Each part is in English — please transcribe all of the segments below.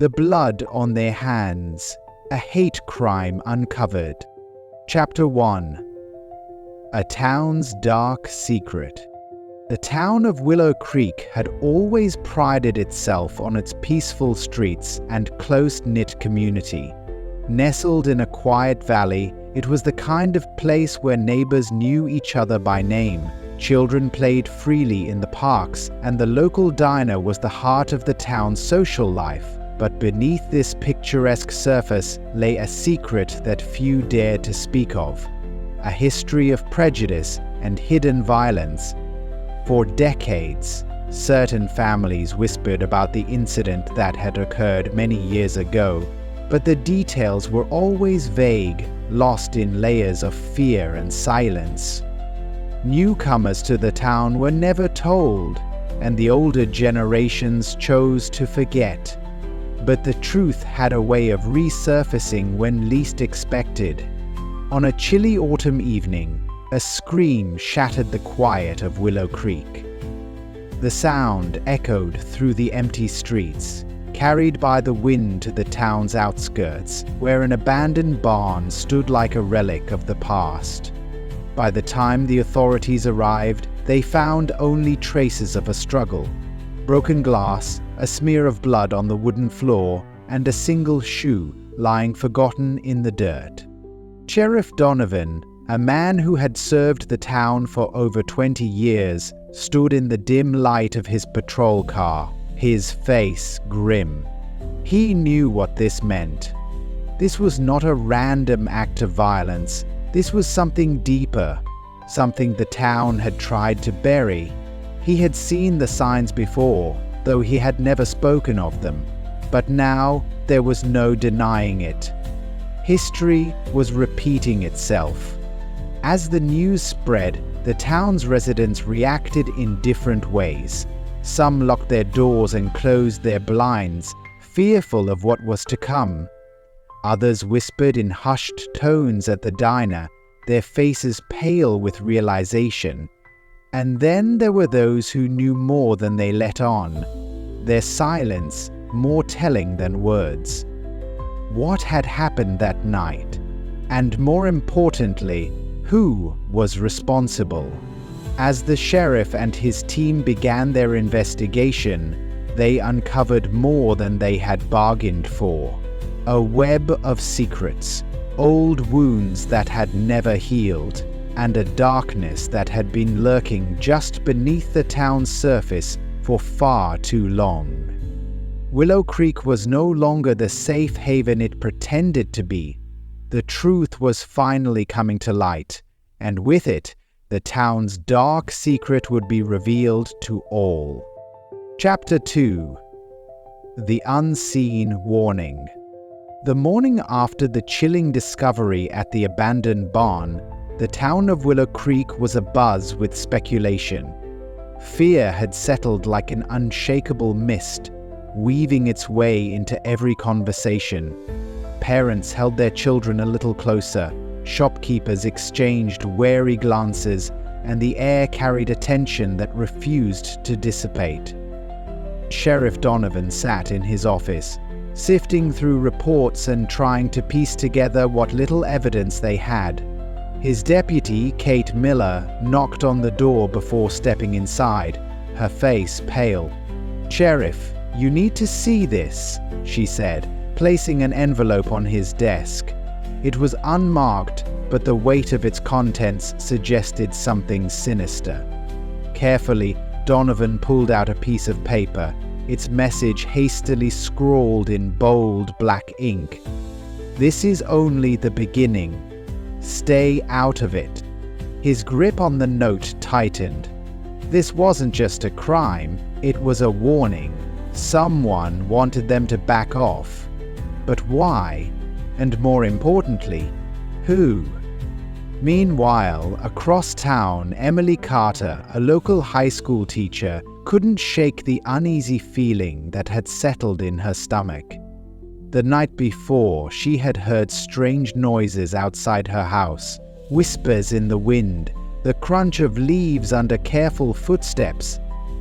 The blood on their hands, a hate crime uncovered. Chapter 1. A town's dark secret. The town of Willow Creek had always prided itself on its peaceful streets and close-knit community. Nestled in a quiet valley, it was the kind of place where neighbors knew each other by name. Children played freely in the parks, and the local diner was the heart of the town's social life. But beneath this picturesque surface lay a secret that few dared to speak of. A history of prejudice and hidden violence. For decades, certain families whispered about the incident that had occurred many years ago, but the details were always vague, lost in layers of fear and silence. Newcomers to the town were never told, and the older generations chose to forget. But the truth had a way of resurfacing when least expected. On a chilly autumn evening, a scream shattered the quiet of Willow Creek. The sound echoed through the empty streets, carried by the wind to the town's outskirts, where an abandoned barn stood like a relic of the past. By the time the authorities arrived, they found only traces of a struggle. Broken glass, a smear of blood on the wooden floor, and a single shoe lying forgotten in the dirt. Sheriff Donovan, a man who had served the town for over 20 years, stood in the dim light of his patrol car, his face grim. He knew what this meant. This was not a random act of violence. This was something deeper, something the town had tried to bury. He had seen the signs before, though he had never spoken of them. But now there was no denying it. History was repeating itself. As the news spread, the town's residents reacted in different ways. Some locked their doors and closed their blinds, fearful of what was to come. Others whispered in hushed tones at the diner, their faces pale with realization. And then there were those who knew more than they let on, their silence more telling than words. What had happened that night? And more importantly, who was responsible? As the sheriff and his team began their investigation, they uncovered more than they had bargained for. A web of secrets, old wounds that had never healed, and a darkness that had been lurking just beneath the town's surface for far too long. Willow Creek was no longer the safe haven it pretended to be. The truth was finally coming to light, and with it, the town's dark secret would be revealed to all. Chapter 2. The Unseen Warning. The morning after the chilling discovery at the abandoned barn, the town of Willow Creek was abuzz with speculation. Fear had settled like an unshakable mist, weaving its way into every conversation. Parents held their children a little closer, shopkeepers exchanged wary glances, and the air carried a tension that refused to dissipate. Sheriff Donovan sat in his office, sifting through reports and trying to piece together what little evidence they had. His deputy, Kate Miller, knocked on the door before stepping inside, her face pale. "Sheriff, you need to see this," she said, placing an envelope on his desk. It was unmarked, but the weight of its contents suggested something sinister. Carefully, Donovan pulled out a piece of paper, its message hastily scrawled in bold black ink. "This is only the beginning. Stay out of it." His grip on the note tightened. This wasn't just a crime, it was a warning. Someone wanted them to back off. But why? And more importantly, who? Meanwhile, across town, Emily Carter, a local high school teacher, couldn't shake the uneasy feeling that had settled in her stomach. The night before, she had heard strange noises outside her house, whispers in the wind, the crunch of leaves under careful footsteps.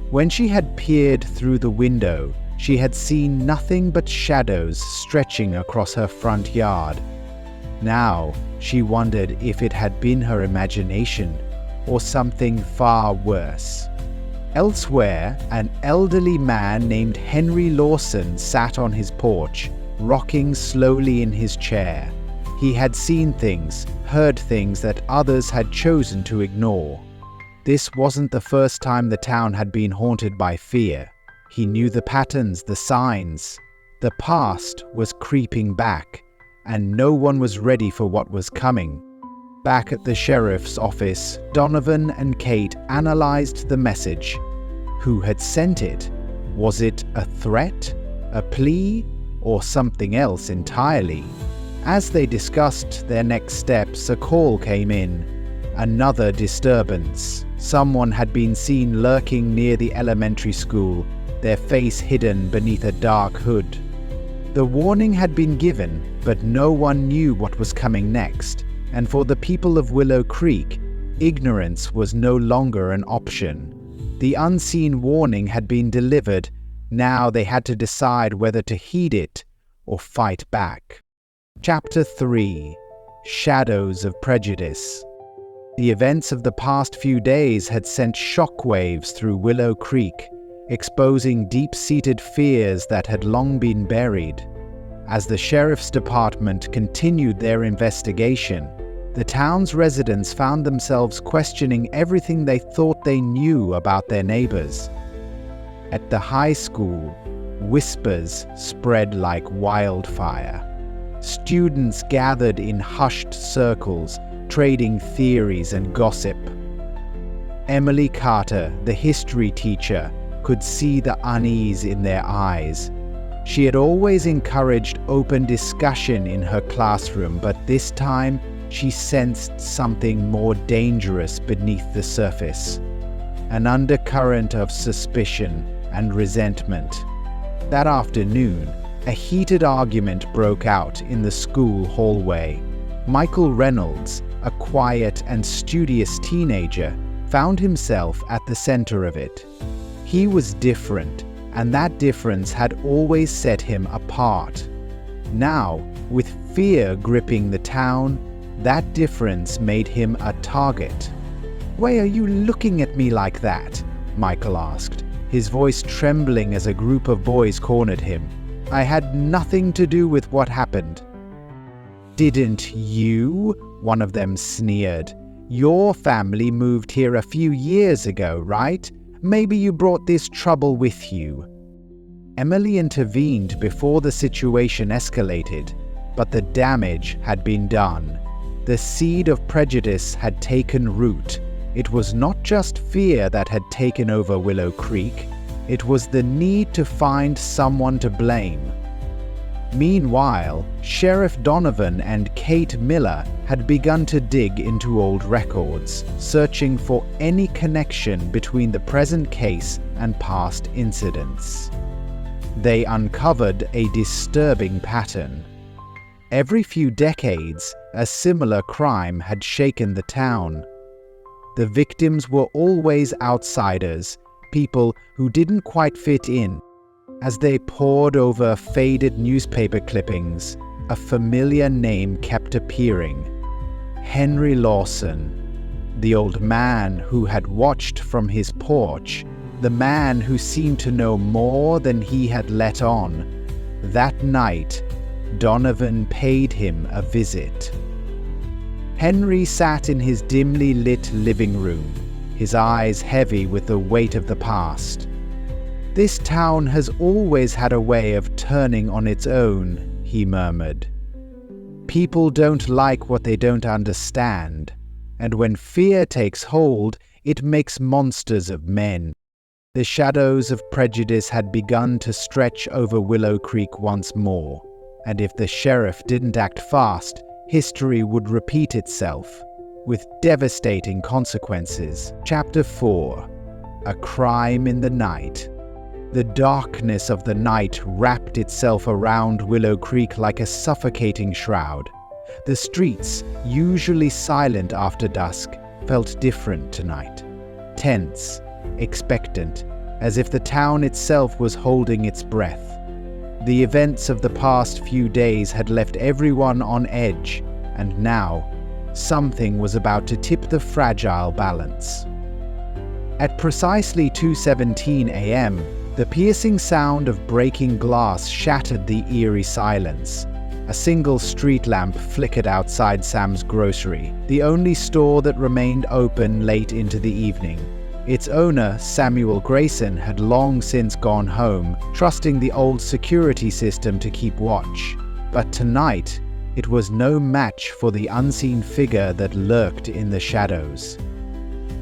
When she had peered through the window, she had seen nothing but shadows stretching across her front yard. Now, she wondered if it had been her imagination or something far worse. Elsewhere, an elderly man named Henry Lawson sat on his porch, rocking slowly in his chair. He had seen things, heard things that others had chosen to ignore. This wasn't the first time the town had been haunted by fear. He knew the patterns, the signs. The past was creeping back, and no one was ready for what was coming. Back at the sheriff's office, Donovan and Kate analyzed the message. Who had sent it? Was it a threat, a plea, or something else entirely? As they discussed their next steps, a call came in. Another disturbance. Someone had been seen lurking near the elementary school, their face hidden beneath a dark hood. The warning had been given, but no one knew what was coming next, and for the people of Willow Creek, ignorance was no longer an option. The unseen warning had been delivered. Now they had to decide whether to heed it or fight back. Chapter 3: Shadows of Prejudice. The events of the past few days had sent shockwaves through Willow Creek, exposing deep-seated fears that had long been buried. As the sheriff's department continued their investigation, the town's residents found themselves questioning everything they thought they knew about their neighbors. At the high school, whispers spread like wildfire. Students gathered in hushed circles, trading theories and gossip. Emily Carter, the history teacher, could see the unease in their eyes. She had always encouraged open discussion in her classroom, but this time she sensed something more dangerous beneath the surface. An undercurrent of suspicion and resentment. That afternoon, a heated argument broke out in the school hallway. Michael Reynolds, a quiet and studious teenager, found himself at the center of it. He was different, and that difference had always set him apart. Now, with fear gripping the town, that difference made him a target. "Why are you looking at me like that?" Michael asked, his voice trembling as a group of boys cornered him. "I had nothing to do with what happened." "Didn't you?" one of them sneered. "Your family moved here a few years ago, right? Maybe you brought this trouble with you." Emily intervened before the situation escalated, but the damage had been done. The seed of prejudice had taken root. It was not just fear that had taken over Willow Creek, it was the need to find someone to blame. Meanwhile, Sheriff Donovan and Kate Miller had begun to dig into old records, searching for any connection between the present case and past incidents. They uncovered a disturbing pattern. Every few decades, a similar crime had shaken the town. The victims were always outsiders, people who didn't quite fit in. As they pored over faded newspaper clippings, a familiar name kept appearing. Henry Lawson, the old man who had watched from his porch, the man who seemed to know more than he had let on. That night, Donovan paid him a visit. Henry sat in his dimly lit living room, his eyes heavy with the weight of the past. "This town has always had a way of turning on its own," he murmured. "People don't like what they don't understand, and when fear takes hold, it makes monsters of men." The shadows of prejudice had begun to stretch over Willow Creek once more, and if the sheriff didn't act fast, history would repeat itself, with devastating consequences. Chapter 4: A Crime in the Night. The darkness of the night wrapped itself around Willow Creek like a suffocating shroud. The streets, usually silent after dusk, felt different tonight. Tense, expectant, as if the town itself was holding its breath. The events of the past few days had left everyone on edge, and now, something was about to tip the fragile balance. At precisely 2:17 a.m., the piercing sound of breaking glass shattered the eerie silence. A single street lamp flickered outside Sam's Grocery, the only store that remained open late into the evening. Its owner, Samuel Grayson, had long since gone home, trusting the old security system to keep watch. But tonight, it was no match for the unseen figure that lurked in the shadows.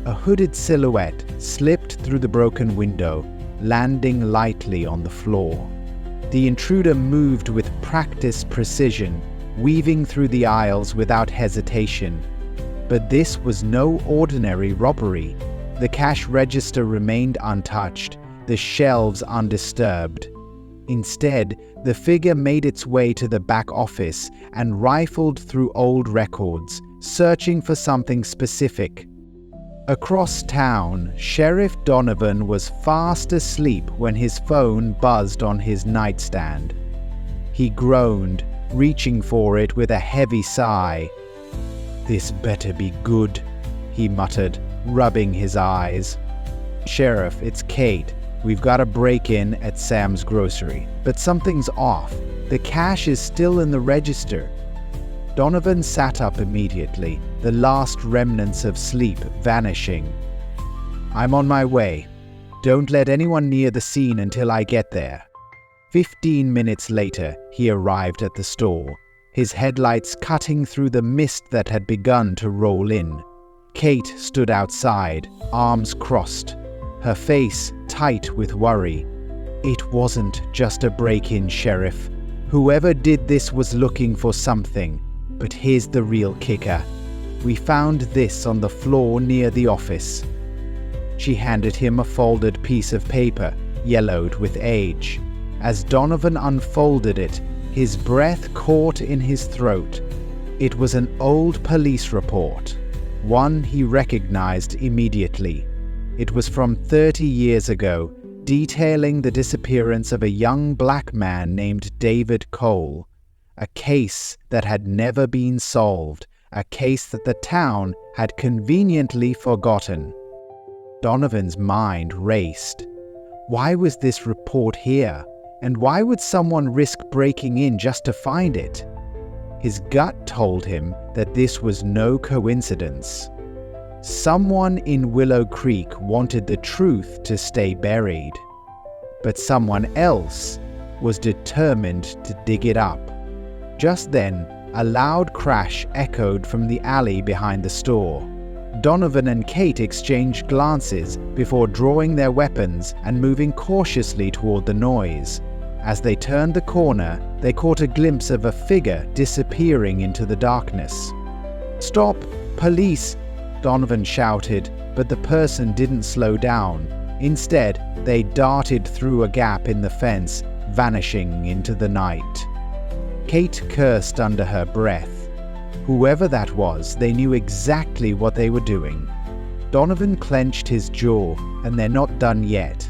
A hooded silhouette slipped through the broken window, landing lightly on the floor. The intruder moved with practiced precision, weaving through the aisles without hesitation. But this was no ordinary robbery. The cash register remained untouched, the shelves undisturbed. Instead, the figure made its way to the back office and rifled through old records, searching for something specific. Across town, Sheriff Donovan was fast asleep when his phone buzzed on his nightstand. He groaned, reaching for it with a heavy sigh. "This better be good," he muttered, rubbing his eyes. "Sheriff, it's Kate. We've got a break-in at Sam's Grocery, but something's off. The cash is still in the register." Donovan sat up immediately, the last remnants of sleep vanishing. "I'm on my way. Don't let anyone near the scene until I get there." 15 minutes later, he arrived at the store, his headlights cutting through the mist that had begun to roll in. Kate stood outside, arms crossed, her face tight with worry. "It wasn't just a break-in, Sheriff. Whoever did this was looking for something. But here's the real kicker. We found this on the floor near the office." She handed him a folded piece of paper, yellowed with age. As Donovan unfolded it, his breath caught in his throat. It was an old police report, one he recognized immediately. It was from 30 years ago, detailing the disappearance of a young black man named David Cole. A case that had never been solved, a case that the town had conveniently forgotten. Donovan's mind raced. Why was this report here? And why would someone risk breaking in just to find it? His gut told him that this was no coincidence. Someone in Willow Creek wanted the truth to stay buried. But someone else was determined to dig it up. Just then, a loud crash echoed from the alley behind the store. Donovan and Kate exchanged glances before drawing their weapons and moving cautiously toward the noise. As they turned the corner, they caught a glimpse of a figure disappearing into the darkness. "Stop! Police!" Donovan shouted, but the person didn't slow down. Instead, they darted through a gap in the fence, vanishing into the night. Kate cursed under her breath. Whoever that was, they knew exactly what they were doing. Donovan clenched his jaw, and they're not done yet.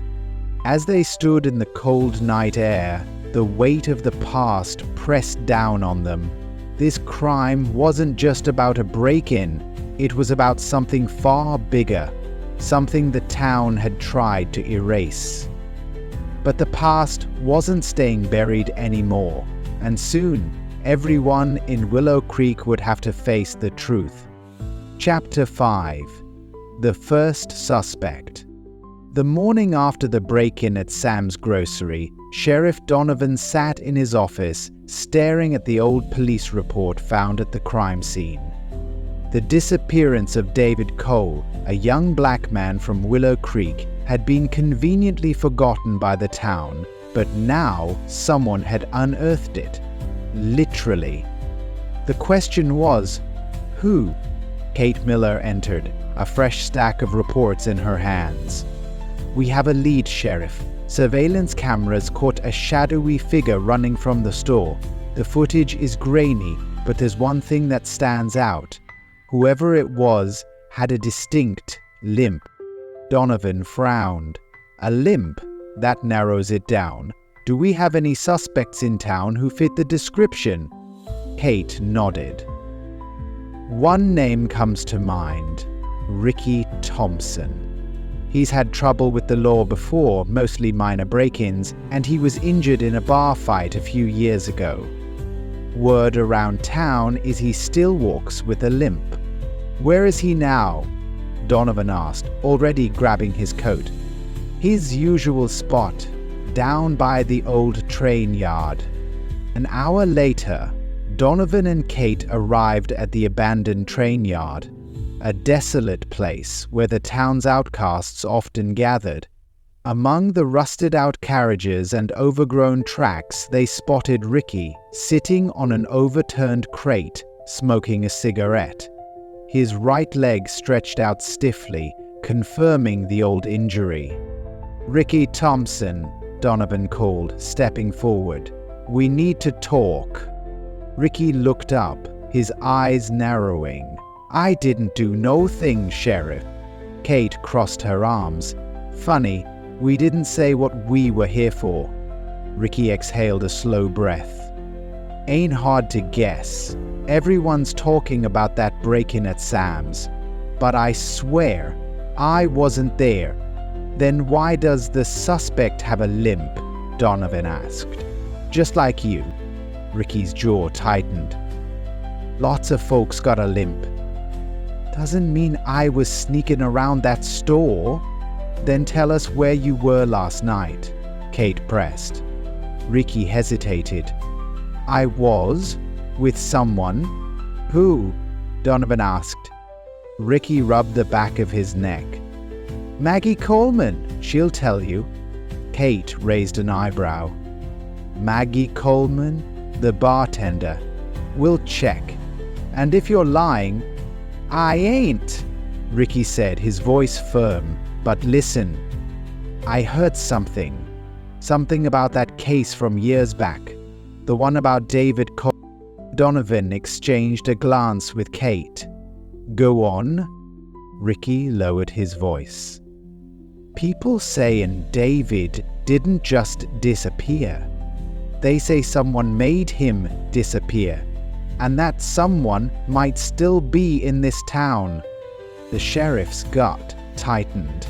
As they stood in the cold night air, the weight of the past pressed down on them. This crime wasn't just about a break-in, it was about something far bigger, something the town had tried to erase. But the past wasn't staying buried anymore. And soon, everyone in Willow Creek would have to face the truth. Chapter 5. The First Suspect. The morning after the break-in at Sam's Grocery, Sheriff Donovan sat in his office, staring at the old police report found at the crime scene. The disappearance of David Cole, a young black man from Willow Creek, had been conveniently forgotten by the town. But now, someone had unearthed it. Literally. The question was, who? Kate Miller entered, a fresh stack of reports in her hands. "We have a lead, Sheriff. Surveillance cameras caught a shadowy figure running from the store. The footage is grainy, but there's one thing that stands out. Whoever it was had a distinct limp." Donovan frowned. A limp? That narrows it down. Do we have any suspects in town who fit the description? Kate nodded. One name comes to mind. Ricky Thompson. He's had trouble with the law before, mostly minor break-ins, and he was injured in a bar fight a few years ago. Word around town is he still walks with a limp. Where is he now? Donovan asked, already grabbing his coat. His usual spot, down by the old train yard. An hour later, Donovan and Kate arrived at the abandoned train yard, a desolate place where the town's outcasts often gathered. Among the rusted-out carriages and overgrown tracks, they spotted Ricky sitting on an overturned crate, smoking a cigarette. His right leg stretched out stiffly, confirming the old injury. "Ricky Thompson," Donovan called, stepping forward. "We need to talk." Ricky looked up, his eyes narrowing. "I didn't do no thing, Sheriff." Kate crossed her arms. "Funny, we didn't say what we were here for." Ricky exhaled a slow breath. "Ain't hard to guess. Everyone's talking about that break-in at Sam's. But I swear, I wasn't there." "Then why does the suspect have a limp?" Donovan asked. "Just like you." Ricky's jaw tightened. "Lots of folks got a limp." "Doesn't mean I was sneaking around that store." "Then tell us where you were last night," Kate pressed. Ricky hesitated. "I was with someone." "Who?" Donovan asked. Ricky rubbed the back of his neck. "Maggie Coleman, she'll tell you." Kate raised an eyebrow. "Maggie Coleman? The bartender. We'll check. And if you're lying..." "I ain't," Ricky said, his voice firm. "But listen, I heard something. Something about that case from years back. The one about David Cole." Donovan exchanged a glance with Kate. "Go on." Ricky lowered his voice. "People saying David didn't just disappear. They say someone made him disappear, and that someone might still be in this town." The sheriff's gut tightened.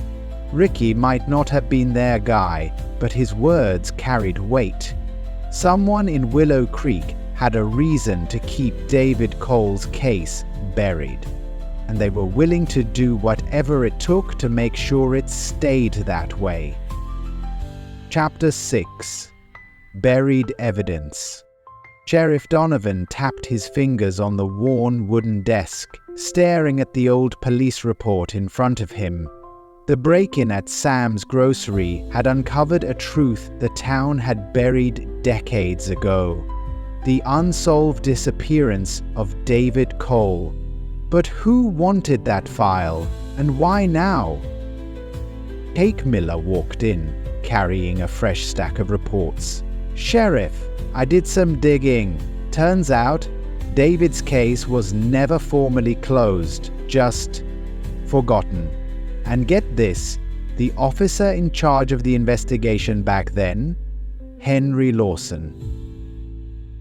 Ricky might not have been their guy, but his words carried weight. Someone in Willow Creek had a reason to keep David Cole's case buried, and they were willing to do whatever it took to make sure it stayed that way. Chapter 6. Buried Evidence. Sheriff Donovan tapped his fingers on the worn wooden desk, staring at the old police report in front of him. The break-in at Sam's grocery had uncovered a truth the town had buried decades ago: the unsolved disappearance of David Cole. But who wanted that file, and why now? Cake Miller walked in, carrying a fresh stack of reports. "Sheriff, I did some digging. Turns out, David's case was never formally closed, just forgotten. And get this, the officer in charge of the investigation back then? Henry Lawson."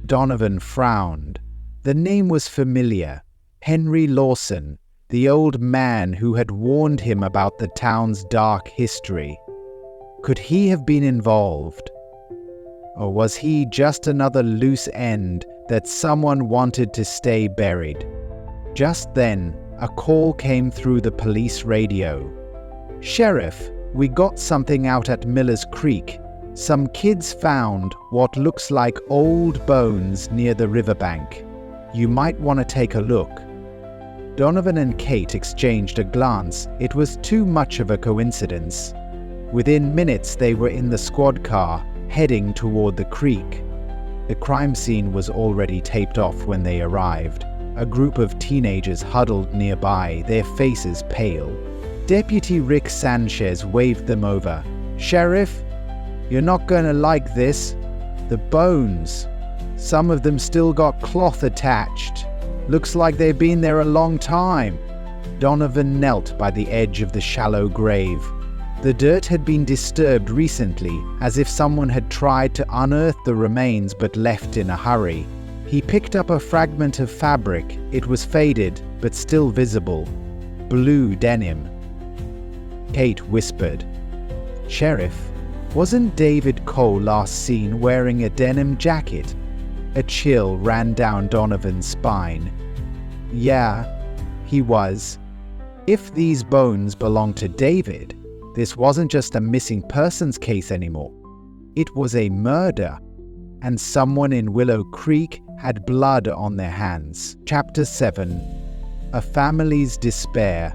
Donovan frowned. The name was familiar. Henry Lawson, the old man who had warned him about the town's dark history. Could he have been involved? Or was he just another loose end that someone wanted to stay buried? Just then, a call came through the police radio. "Sheriff, we got something out at Miller's Creek. Some kids found what looks like old bones near the riverbank. You might want to take a look." Donovan and Kate exchanged a glance. It was too much of a coincidence. Within minutes they were in the squad car, heading toward the creek. The crime scene was already taped off when they arrived. A group of teenagers huddled nearby, their faces pale. Deputy Rick Sanchez waved them over. "Sheriff, you're not gonna like this. The bones. Some of them still got cloth attached. Looks like they've been there a long time." Donovan knelt by the edge of the shallow grave. The dirt had been disturbed recently, as if someone had tried to unearth the remains but left in a hurry. He picked up a fragment of fabric. It was faded, but still visible. Blue denim. Kate whispered, "Sheriff, wasn't David Cole last seen wearing a denim jacket?" A chill ran down Donovan's spine. "Yeah, he was. If these bones belonged to David, this wasn't just a missing persons case anymore. It was a murder, and someone in Willow Creek had blood on their hands." Chapter 7. A Family's Despair.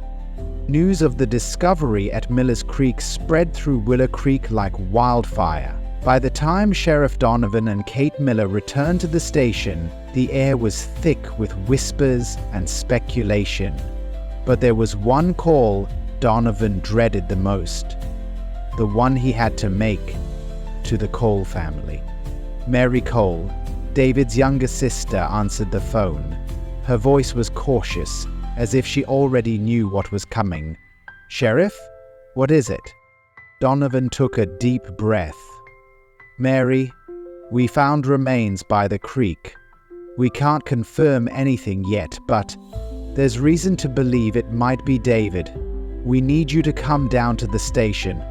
News of the discovery at Miller's Creek spread through Willow Creek like wildfire. By the time Sheriff Donovan and Kate Miller returned to the station, the air was thick with whispers and speculation. But there was one call Donovan dreaded the most, the one he had to make to the Cole family. Mary Cole, David's younger sister, answered the phone. Her voice was cautious, as if she already knew what was coming. "Sheriff? What is it?" Donovan took a deep breath. "Mary, we found remains by the creek. We can't confirm anything yet, but there's reason to believe it might be David. We need you to come down to the station."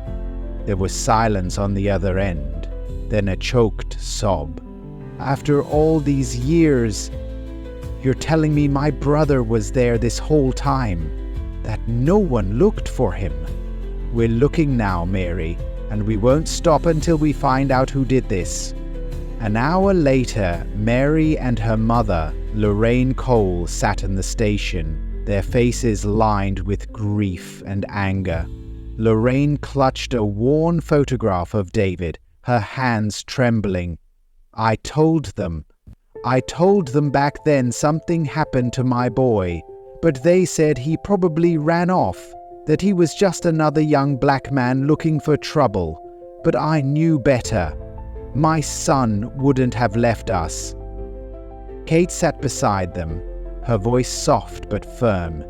There was silence on the other end, then a choked sob. "After all these years, you're telling me my brother was there this whole time, that no one looked for him?" "We're looking now, Mary, and we won't stop until we find out who did this." An hour later, Mary and her mother, Lorraine Cole, sat in the station, their faces lined with grief and anger. Lorraine clutched a worn photograph of David, her hands trembling. I told them back then something happened to my boy, but they said he probably ran off, that he was just another young black man looking for trouble. But I knew better. My son wouldn't have left us." Kate sat beside them, her voice soft but firm.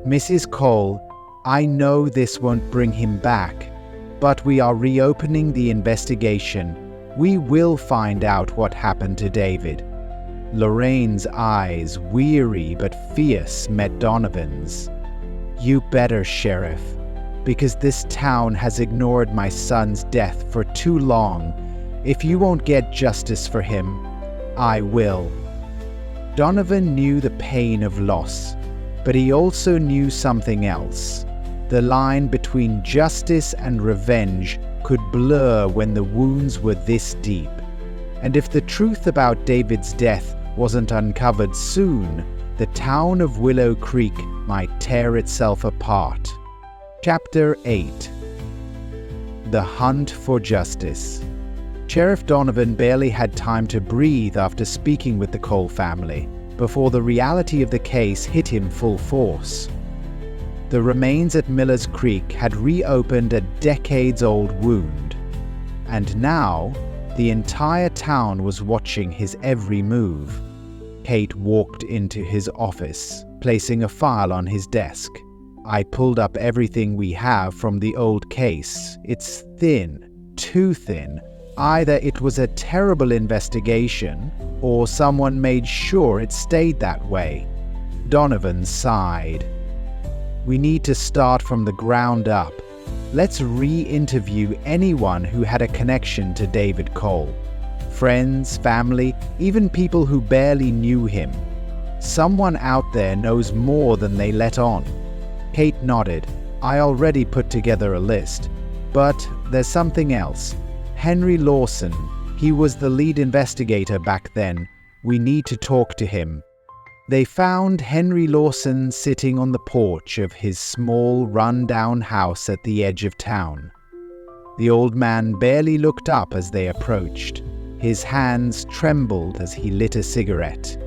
"Mrs. Cole, I know this won't bring him back, but we are reopening the investigation. We will find out what happened to David." Lorraine's eyes, weary but fierce, met Donovan's. "You better, Sheriff, because this town has ignored my son's death for too long. If you won't get justice for him, I will." Donovan knew the pain of loss, but he also knew something else. The line between justice and revenge could blur when the wounds were this deep. And if the truth about David's death wasn't uncovered soon, the town of Willow Creek might tear itself apart. Chapter 8. The Hunt for Justice. Sheriff Donovan barely had time to breathe after speaking with the Cole family, before the reality of the case hit him full force. The remains at Miller's Creek had reopened a decades-old wound, and now the entire town was watching his every move. Kate walked into his office, placing a file on his desk. "I pulled up everything we have from the old case. It's thin, too thin. Either it was a terrible investigation, or someone made sure it stayed that way." Donovan sighed. "We need to start from the ground up. Let's re-interview anyone who had a connection to David Cole. Friends, family, even people who barely knew him. Someone out there knows more than they let on." Kate nodded. "I already put together a list. But there's something else. Henry Lawson. He was the lead investigator back then. We need to talk to him." They found Henry Lawson sitting on the porch of his small, run-down house at the edge of town. The old man barely looked up as they approached. His hands trembled as he lit a cigarette.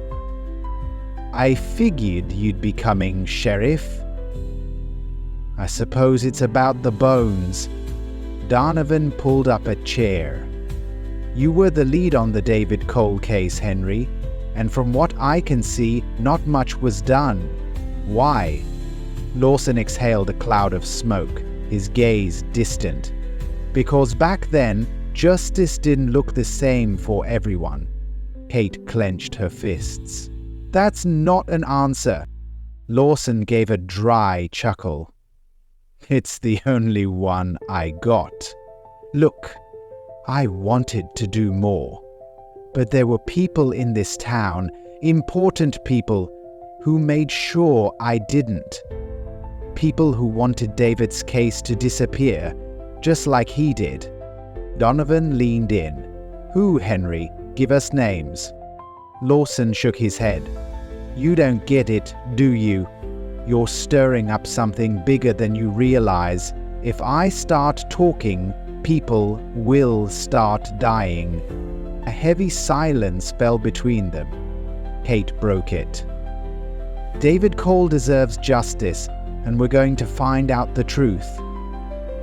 "I figured you'd be coming, Sheriff." "I suppose it's about the bones." Donovan pulled up a chair. "You were the lead on the David Cole case, Henry, and from what I can see, not much was done. Why?" Lawson exhaled a cloud of smoke. his gaze distant. Because back then, justice didn't look the same for everyone. Kate clenched her fists. That's not an answer. Lawson gave a dry chuckle. It's the only one I got. Look, I wanted to do more. But there were people in this town, important people, who made sure I didn't. People who wanted David's case to disappear, just like he did. Donovan leaned in. Who, Henry? Give us names. Lawson shook his head. You don't get it, do you? You're stirring up something bigger than you realize. If I start talking, people will start dying. A heavy silence fell between them. Kate broke it. David Cole deserves justice, and we're going to find out the truth.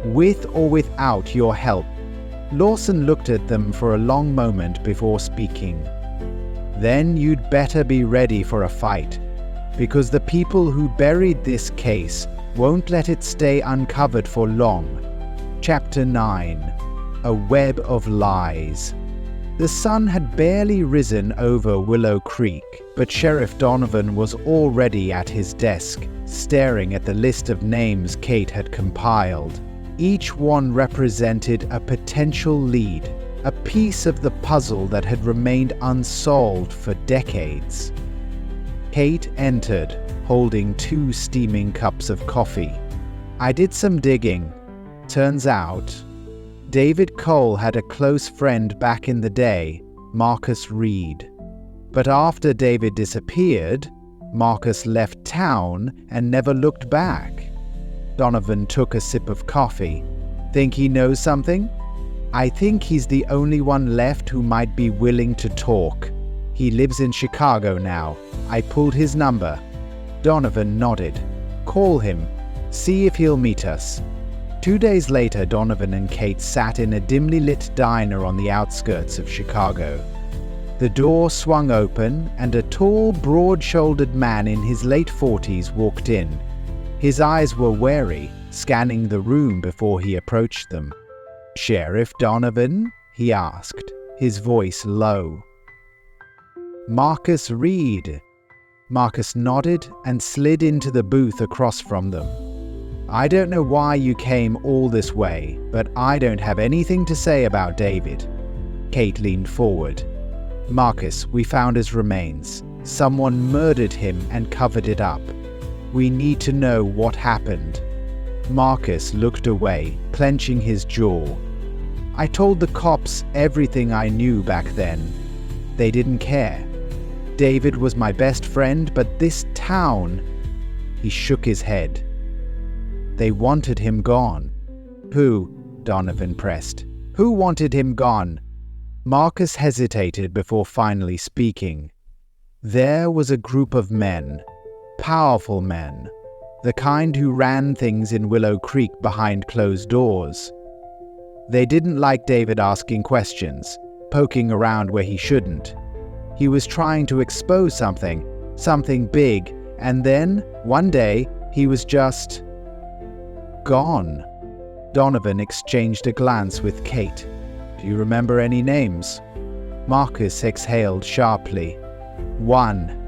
With or without your help. Lawson looked at them for a long moment before speaking. Then you'd better be ready for a fight, because the people who buried this case won't let it stay uncovered for long. Chapter 9. A Web of Lies. The sun had barely risen over Willow Creek, but Sheriff Donovan was already at his desk, staring at the list of names Kate had compiled. Each one represented a potential lead, a piece of the puzzle that had remained unsolved for decades. Kate entered, holding 2 steaming cups of coffee. I did some digging. Turns out, David Cole had a close friend back in the day, Marcus Reed. But after David disappeared, Marcus left town and never looked back. Donovan took a sip of coffee. Think he knows something? I think he's the only one left who might be willing to talk. He lives in Chicago now. I pulled his number. Donovan nodded. Call him. See if he'll meet us. 2 days later, Donovan and Kate sat in a dimly lit diner on the outskirts of Chicago. The door swung open, and a tall, broad-shouldered man in his late 40s walked in. His eyes were wary, scanning the room before he approached them. Sheriff Donovan? He asked, his voice low. Marcus Reed. Marcus nodded and slid into the booth across from them. I don't know why you came all this way, but I don't have anything to say about David. Kate leaned forward. Marcus, we found his remains. Someone murdered him and covered it up. We need to know what happened. Marcus looked away, clenching his jaw. I told the cops everything I knew back then. They didn't care. David was my best friend, but this town... He shook his head. They wanted him gone. Who? Donovan pressed. Who wanted him gone? Marcus hesitated before finally speaking. There was a group of men. Powerful men. The kind who ran things in Willow Creek behind closed doors. They didn't like David asking questions, poking around where he shouldn't. He was trying to expose something big, and then, one day, he was just... gone. Donovan exchanged a glance with Kate. Do you remember any names? Marcus exhaled sharply. 1.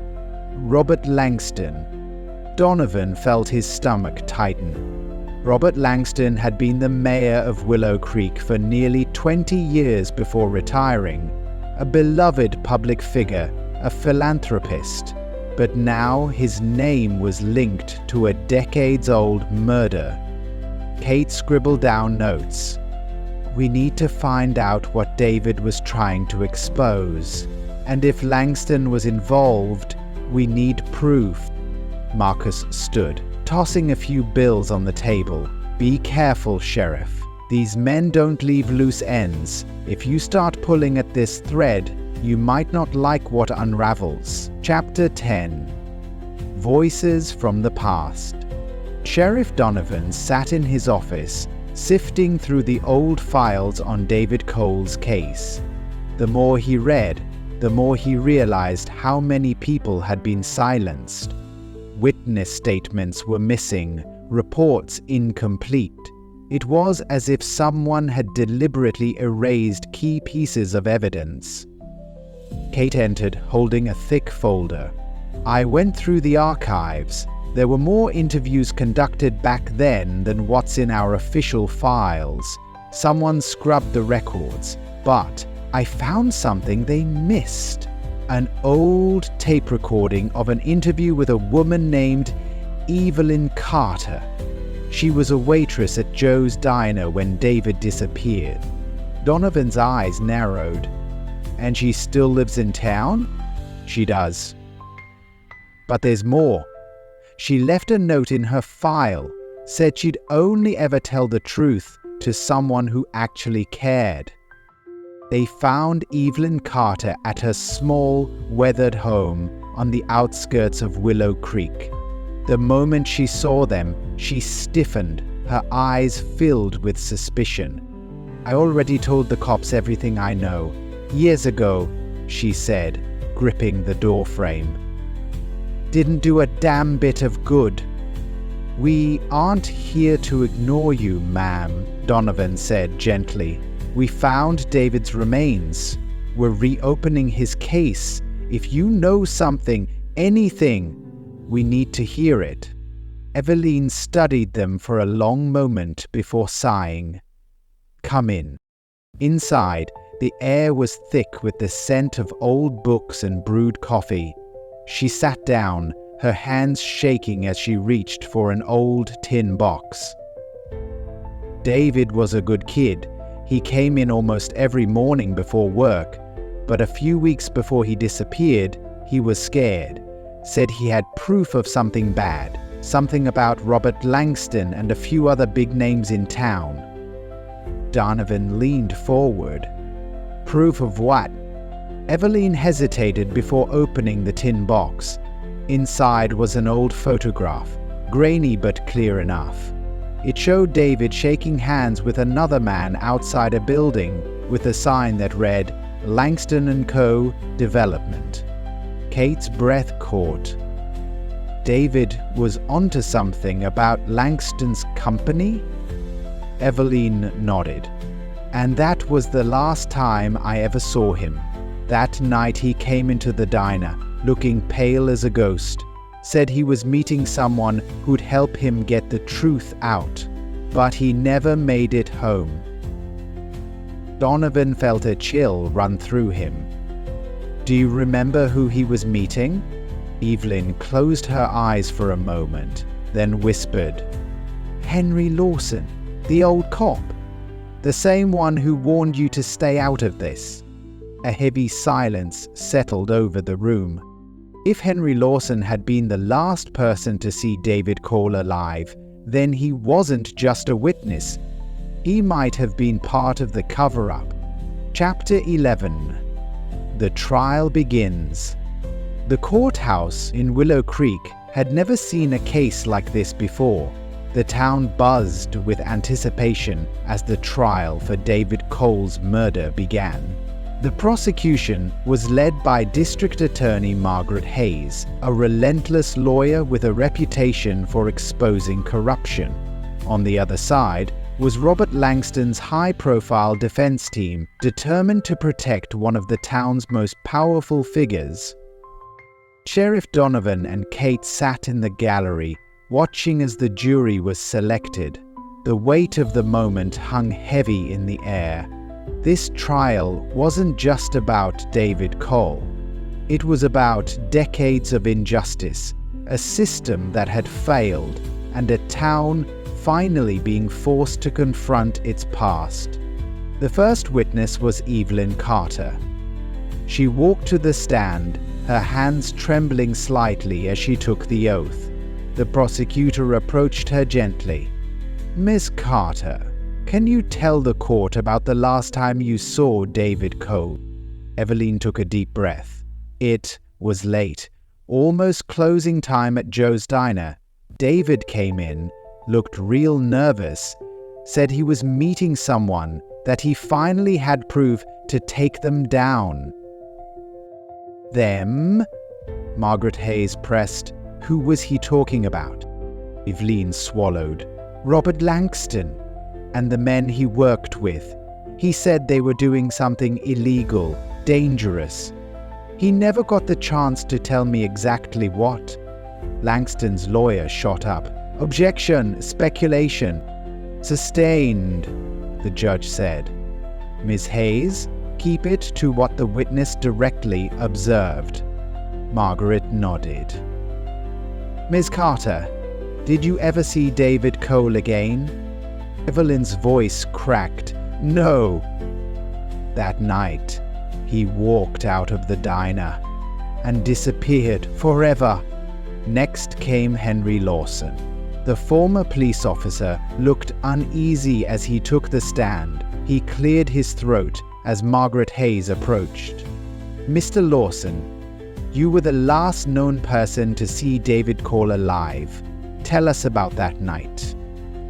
Robert Langston. Donovan felt his stomach tighten. Robert Langston had been the mayor of Willow Creek for nearly 20 years before retiring, a beloved public figure, a philanthropist. But now his name was linked to a decades-old murder. Kate scribbled down notes. We need to find out what David was trying to expose. And if Langston was involved, we need proof. Marcus stood, tossing a few bills on the table. Be careful, Sheriff. These men don't leave loose ends. If you start pulling at this thread, you might not like what unravels. Chapter 10. Voices from the Past. Sheriff Donovan sat in his office, sifting through the old files on David Cole's case. The more he read, the more he realized how many people had been silenced. Witness statements were missing, reports incomplete. It was as if someone had deliberately erased key pieces of evidence. Kate entered, holding a thick folder. I went through the archives. There were more interviews conducted back then than what's in our official files. Someone scrubbed the records, but I found something they missed. An old tape recording of an interview with a woman named Evelyn Carter. She was a waitress at Joe's diner when David disappeared. Donovan's eyes narrowed. And she still lives in town? She does. But there's more. She left a note in her file, said she'd only ever tell the truth to someone who actually cared. They found Evelyn Carter at her small, weathered home on the outskirts of Willow Creek. The moment she saw them, she stiffened, her eyes filled with suspicion. I already told the cops everything I know. Years ago, she said, gripping the doorframe. Didn't do a damn bit of good. We aren't here to ignore you, ma'am, Donovan said gently. We found David's remains. We're reopening his case. If you know something, anything, we need to hear it. Evelyn studied them for a long moment before sighing. Come in. Inside, the air was thick with the scent of old books and brewed coffee. She sat down, her hands shaking as she reached for an old tin box. David was a good kid. He came in almost every morning before work, but a few weeks before he disappeared, he was scared. Said he had proof of something bad, something about Robert Langston and a few other big names in town. Donovan leaned forward. Proof of what? Evelyn hesitated before opening the tin box. Inside was an old photograph, grainy but clear enough. It showed David shaking hands with another man outside a building with a sign that read, Langston & Co. Development. Kate's breath caught. David was onto something about Langston's company? Evelyn nodded. And that was the last time I ever saw him. That night he came into the diner, looking pale as a ghost. Said he was meeting someone who'd help him get the truth out, but he never made it home. Donovan felt a chill run through him. Do you remember who he was meeting? Evelyn closed her eyes for a moment, then whispered, Henry Lawson, the old cop. The same one who warned you to stay out of this. A heavy silence settled over the room. If Henry Lawson had been the last person to see David Cole alive, then he wasn't just a witness. He might have been part of the cover-up. Chapter 11. The trial begins. The courthouse in Willow Creek had never seen a case like this before. The town buzzed with anticipation as the trial for David Cole's murder began. The prosecution was led by District Attorney Margaret Hayes, a relentless lawyer with a reputation for exposing corruption. On the other side was Robert Langston's high-profile defense team, determined to protect one of the town's most powerful figures. Sheriff Donovan and Kate sat in the gallery, watching as the jury was selected. The weight of the moment hung heavy in the air. This trial wasn't just about David Cole. It was about decades of injustice, a system that had failed, and a town finally being forced to confront its past. The first witness was Evelyn Carter. She walked to the stand, her hands trembling slightly as she took the oath. The prosecutor approached her gently. Miss Carter, can you tell the court about the last time you saw David Cole? Evelyn took a deep breath. It was late, almost closing time at Joe's diner. David came in, looked real nervous, said he was meeting someone, that he finally had proof to take them down. Them? Margaret Hayes pressed. Who was he talking about? Evelyn swallowed. Robert Langston. and the men he worked with. He said they were doing something illegal, dangerous. He never got the chance to tell me exactly what. Langston's lawyer shot up. Objection, speculation. Sustained, the judge said. Ms. Hayes, keep it to what the witness directly observed. Margaret nodded. Ms. Carter, did you ever see David Cole again? Evelyn's voice cracked. No. That night, he walked out of the diner and disappeared forever. Next came Henry Lawson. The former police officer looked uneasy as he took the stand. He cleared his throat as Margaret Hayes approached. Mr. Lawson, you were the last known person to see David Cole alive. Tell us about that night.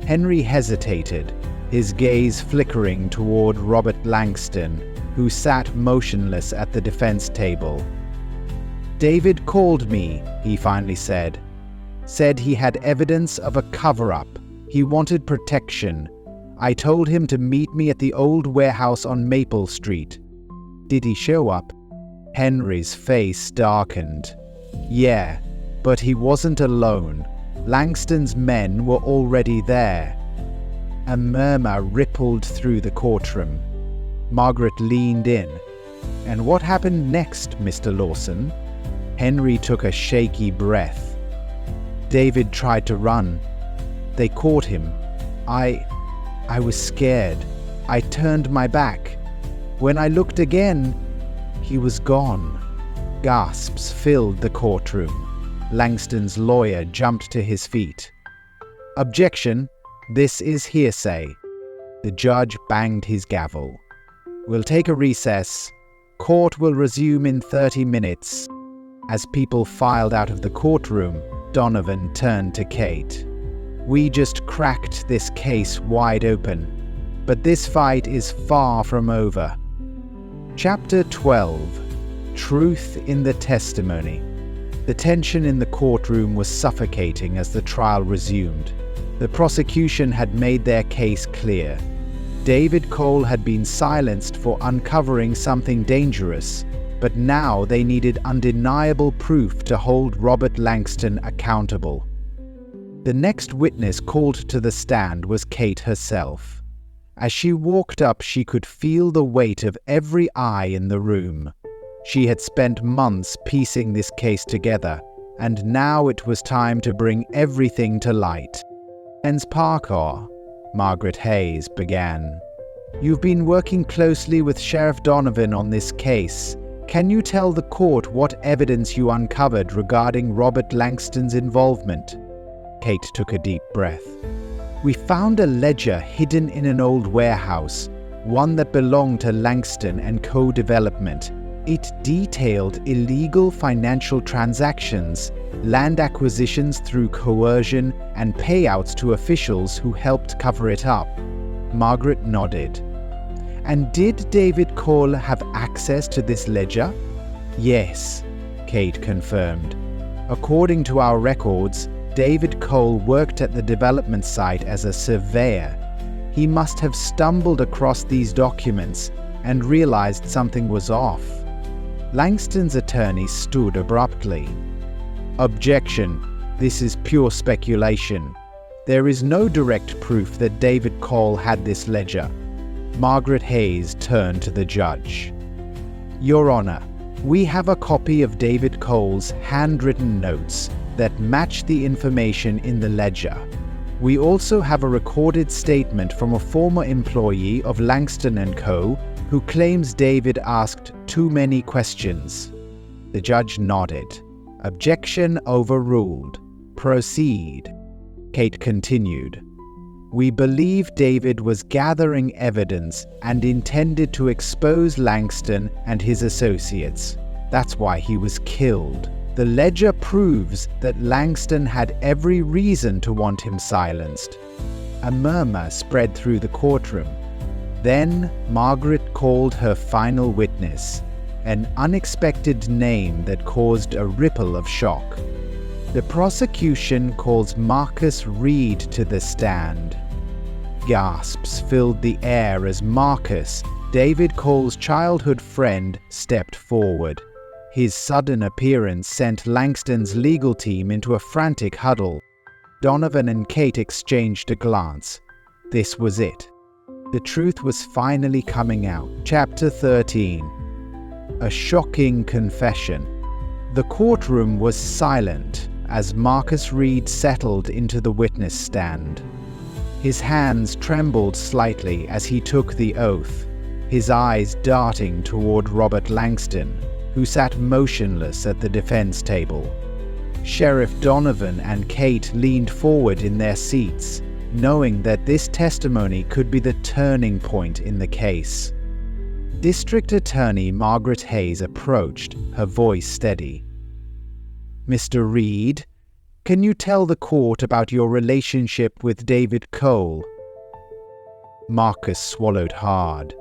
Henry hesitated, his gaze flickering toward Robert Langston, who sat motionless at the defense table. David called me, he finally said. Said he had evidence of a cover-up. He wanted protection. I told him to meet me at the old warehouse on Maple Street. Did he show up? Henry's face darkened. Yeah, but he wasn't alone. Langston's men were already there. A murmur rippled through the courtroom. Margaret leaned in. And what happened next, Mr. Lawson? Henry took a shaky breath. David tried to run. They caught him. I was scared. I turned my back. When I looked again, he was gone. Gasps filled the courtroom. Langston's lawyer jumped to his feet. Objection. This is hearsay. The judge banged his gavel. We'll take a recess. Court will resume in 30 minutes. As people filed out of the courtroom, Donovan turned to Kate. We just cracked this case wide open, but this fight is far from over. Chapter 12. Truth in the Testimony. The tension in the courtroom was suffocating as the trial resumed. The prosecution had made their case clear. David Cole had been silenced for uncovering something dangerous, but now they needed undeniable proof to hold Robert Langston accountable. The next witness called to the stand was Kate herself. As she walked up, she could feel the weight of every eye in the room. She had spent months piecing this case together, and now it was time to bring everything to light. Ens Parker, Margaret Hayes began. You've been working closely with Sheriff Donovan on this case. Can you tell the court what evidence you uncovered regarding Robert Langston's involvement? Kate took a deep breath. We found a ledger hidden in an old warehouse, one that belonged to Langston and Co-Development. It detailed illegal financial transactions, land acquisitions through coercion, and payouts to officials who helped cover it up. Margaret nodded. And did David Cole have access to this ledger? Yes, Kate confirmed. According to our records, David Cole worked at the development site as a surveyor. He must have stumbled across these documents and realized something was off. Langston's attorney stood abruptly. Objection. This is pure speculation. There is no direct proof that David Cole had this ledger. Margaret Hayes turned to the judge. Your Honor, we have a copy of David Cole's handwritten notes that match the information in the ledger. We also have a recorded statement from a former employee of Langston & Co. who claims David asked too many questions. The judge nodded. Objection overruled. Proceed. Kate continued. We believe David was gathering evidence and intended to expose Langston and his associates. That's why he was killed. The ledger proves that Langston had every reason to want him silenced. A murmur spread through the courtroom. Then Margaret called her final witness, an unexpected name that caused a ripple of shock. The prosecution calls Marcus Reed to the stand. Gasps filled the air as Marcus, David Cole's childhood friend, stepped forward. His sudden appearance sent Langston's legal team into a frantic huddle. Donovan and Kate exchanged a glance. This was it. The truth was finally coming out. Chapter 13. A shocking confession. The courtroom was silent as Marcus Reed settled into the witness stand. His hands trembled slightly as he took the oath, his eyes darting toward Robert Langston, who sat motionless at the defense table. Sheriff Donovan and Kate leaned forward in their seats, knowing that this testimony could be the turning point in the case. District Attorney Margaret Hayes approached, her voice steady. "Mr. Reed, can you tell the court about your relationship with David Cole?" Marcus swallowed hard.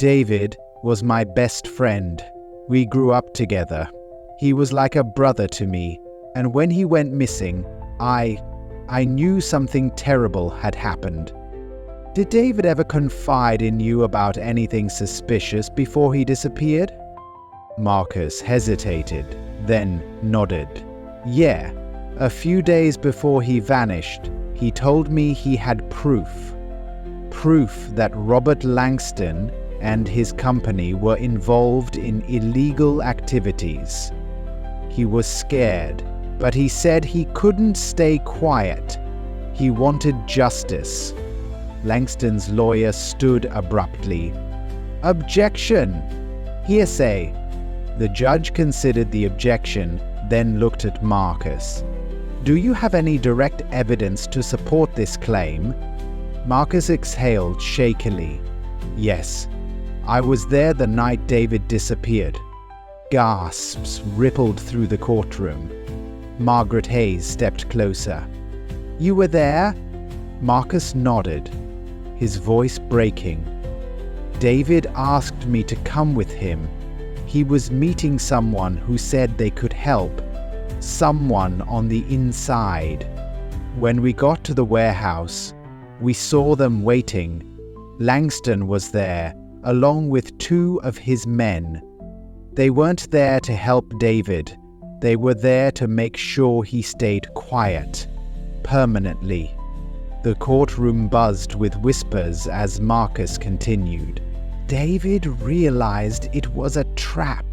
"David was my best friend. We grew up together. He was like a brother to me, and when he went missing, I knew something terrible had happened." "Did David ever confide in you about anything suspicious before he disappeared?" Marcus hesitated, then nodded. "Yeah, a few days before he vanished, he told me he had proof that Robert Langston and his company were involved in illegal activities. He was scared, but he said he couldn't stay quiet. He wanted justice." Langston's lawyer stood abruptly. "Objection! Hearsay!" The judge considered the objection, then looked at Marcus. "Do you have any direct evidence to support this claim?" Marcus exhaled shakily. "Yes. I was there the night David disappeared." Gasps rippled through the courtroom. Margaret Hayes stepped closer. "You were there?" Marcus nodded, his voice breaking. "David asked me to come with him. He was meeting someone who said they could help. Someone on the inside. When we got to the warehouse, we saw them waiting. Langston was there, along with 2 of his men. They weren't there to help David. They were there to make sure he stayed quiet. Permanently." The courtroom buzzed with whispers as Marcus continued. "David realized it was a trap.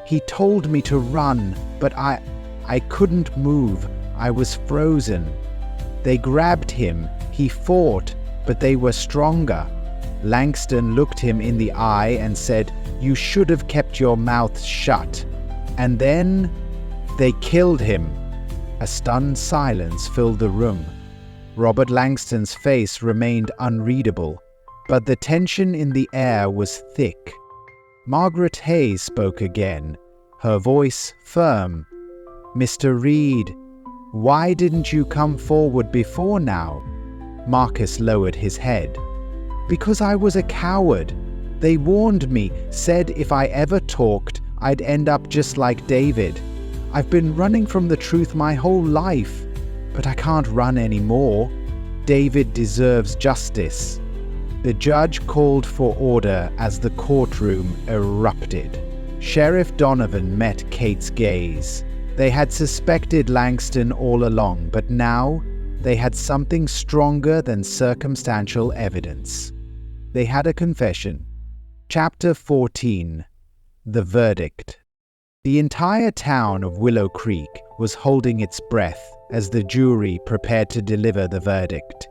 He told me to run, but I couldn't move. I was frozen. They grabbed him. He fought, but they were stronger. Langston looked him in the eye and said, 'You should have kept your mouth shut.' And then they killed him." A stunned silence filled the room. Robert Langston's face remained unreadable, but the tension in the air was thick. Margaret Hayes spoke again, her voice firm. "Mr. Reed, why didn't you come forward before now?" Marcus lowered his head. "Because I was a coward. They warned me, said if I ever talked, I'd end up just like David. I've been running from the truth my whole life, but I can't run anymore. David deserves justice." The judge called for order as the courtroom erupted. Sheriff Donovan met Kate's gaze. They had suspected Langston all along, but now they had something stronger than circumstantial evidence. They had a confession. Chapter 14. The Verdict. The entire town of Willow Creek was holding its breath as the jury prepared to deliver the verdict.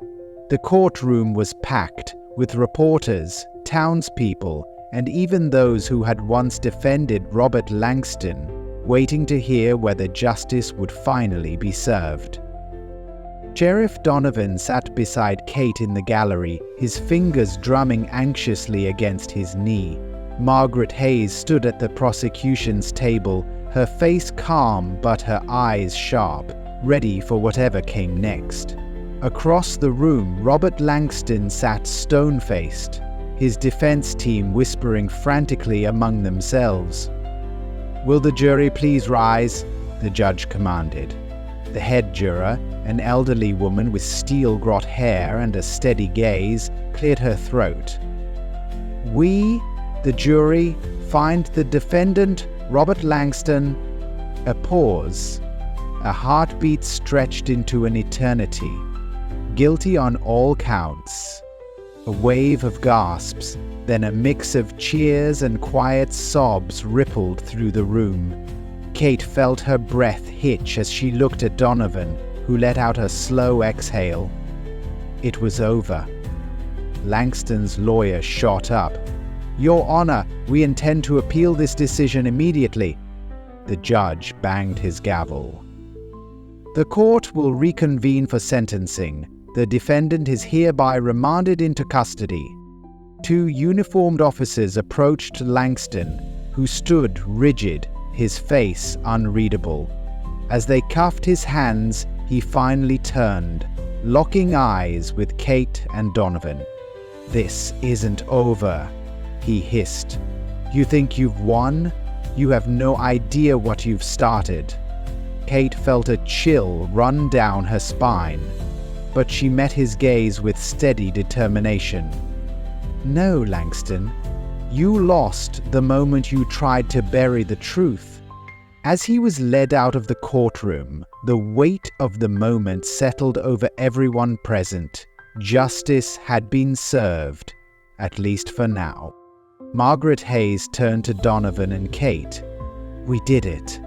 The courtroom was packed with reporters, townspeople, and even those who had once defended Robert Langston, waiting to hear whether justice would finally be served. Sheriff Donovan sat beside Kate in the gallery, his fingers drumming anxiously against his knee. Margaret Hayes stood at the prosecution's table, her face calm but her eyes sharp, ready for whatever came next. Across the room, Robert Langston sat stone-faced, his defense team whispering frantically among themselves. "Will the jury please rise?" the judge commanded. The head juror, an elderly woman with steel-grot hair and a steady gaze, cleared her throat. "We, the jury, find the defendant, Robert Langston..." A pause. A heartbeat stretched into an eternity. "Guilty on all counts." A wave of gasps, then a mix of cheers and quiet sobs rippled through the room. Kate felt her breath hitch as she looked at Donovan, who let out a slow exhale. It was over. Langston's lawyer shot up. "Your Honor, we intend to appeal this decision immediately." The judge banged his gavel. "The court will reconvene for sentencing. The defendant is hereby remanded into custody." Two uniformed officers approached Langston, who stood rigid, his face unreadable. As they cuffed his hands, he finally turned, locking eyes with Kate and Donovan. "This isn't over," he hissed. "You think you've won? You have no idea what you've started." Kate felt a chill run down her spine, but she met his gaze with steady determination. "No, Langston, you lost the moment you tried to bury the truth." As he was led out of the courtroom, the weight of the moment settled over everyone present. Justice had been served, at least for now. Margaret Hayes turned to Donovan and Kate. "We did it.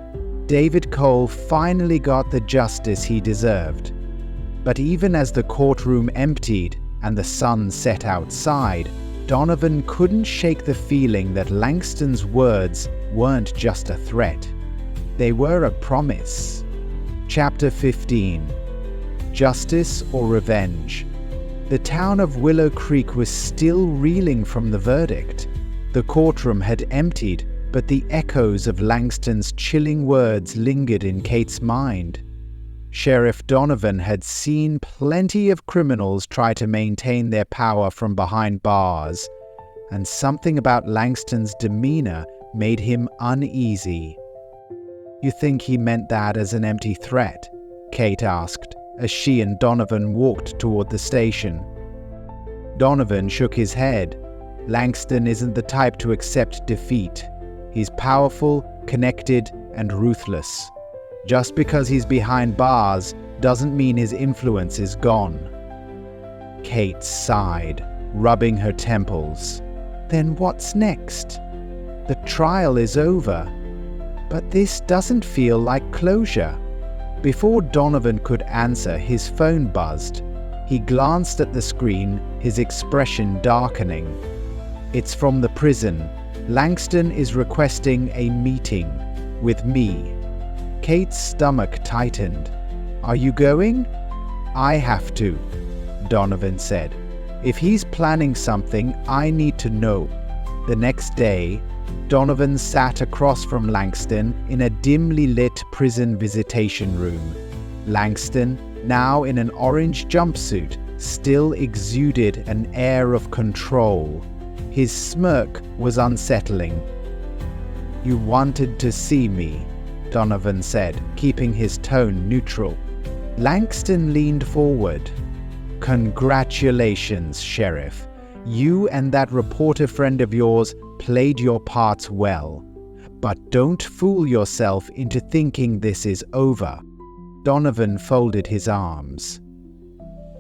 David Cole finally got the justice he deserved." But even as the courtroom emptied and the sun set outside, Donovan couldn't shake the feeling that Langston's words weren't just a threat. They were a promise. Chapter 15. Justice or Revenge? The town of Willow Creek was still reeling from the verdict. The courtroom had emptied, but the echoes of Langston's chilling words lingered in Kate's mind. Sheriff Donovan had seen plenty of criminals try to maintain their power from behind bars, and something about Langston's demeanor made him uneasy. "You think he meant that as an empty threat?" Kate asked, as she and Donovan walked toward the station. Donovan shook his head. Langston isn't the type to accept defeat. He's powerful, connected, and ruthless. Just because he's behind bars doesn't mean his influence is gone. Kate sighed, rubbing her temples. "Then what's next? The trial is over. But this doesn't feel like closure." Before Donovan could answer, his phone buzzed. He glanced at the screen, his expression darkening. "It's from the prison. Langston is requesting a meeting with me." Kate's stomach tightened. "Are you going?" "I have to," Donovan said. "If he's planning something, I need to know." The next day, Donovan sat across from Langston in a dimly lit prison visitation room. Langston, now in an orange jumpsuit, still exuded an air of control. His smirk was unsettling. "You wanted to see me," Donovan said, keeping his tone neutral. Langston leaned forward. "Congratulations, Sheriff. You and that reporter friend of yours played your parts well. But don't fool yourself into thinking this is over." Donovan folded his arms.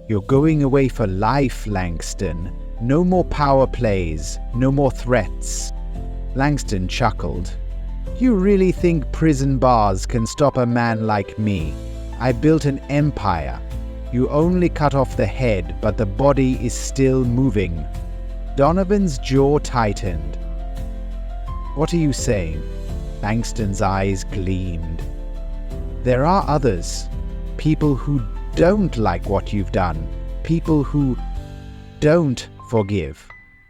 "You're going away for life, Langston. No more power plays, no more threats." Langston chuckled. "You really think prison bars can stop a man like me? I built an empire. You only cut off the head, but the body is still moving." Donovan's jaw tightened. "What are you saying?" Langston's eyes gleamed. "There are others. People who don't like what you've done. People who don't forgive.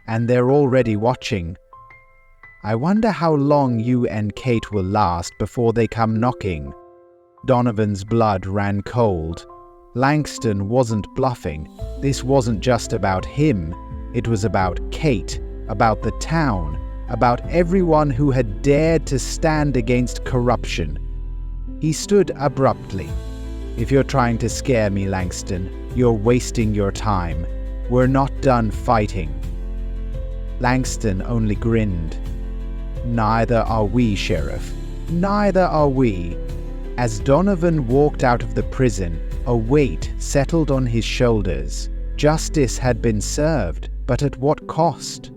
And they're already watching. I wonder how long you and Kate will last before they come knocking." Donovan's blood ran cold. Langston wasn't bluffing. This wasn't just about him. It was about Kate, about the town, about everyone who had dared to stand against corruption. He stood abruptly. If you're trying to scare me, Langston, you're wasting your time. We're not done fighting." Langston only grinned. "Neither are we, Sheriff. Neither are we." As Donovan walked out of the prison, a weight settled on his shoulders. Justice had been served, but at what cost?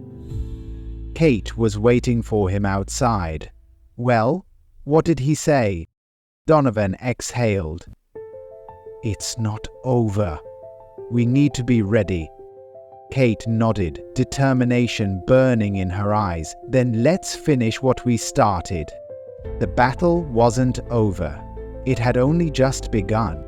Kate was waiting for him outside. "Well, what did he say?" Donovan exhaled. "It's not over. We need to be ready." Kate nodded, determination burning in her eyes. "Then let's finish what we started." The battle wasn't over. It had only just begun.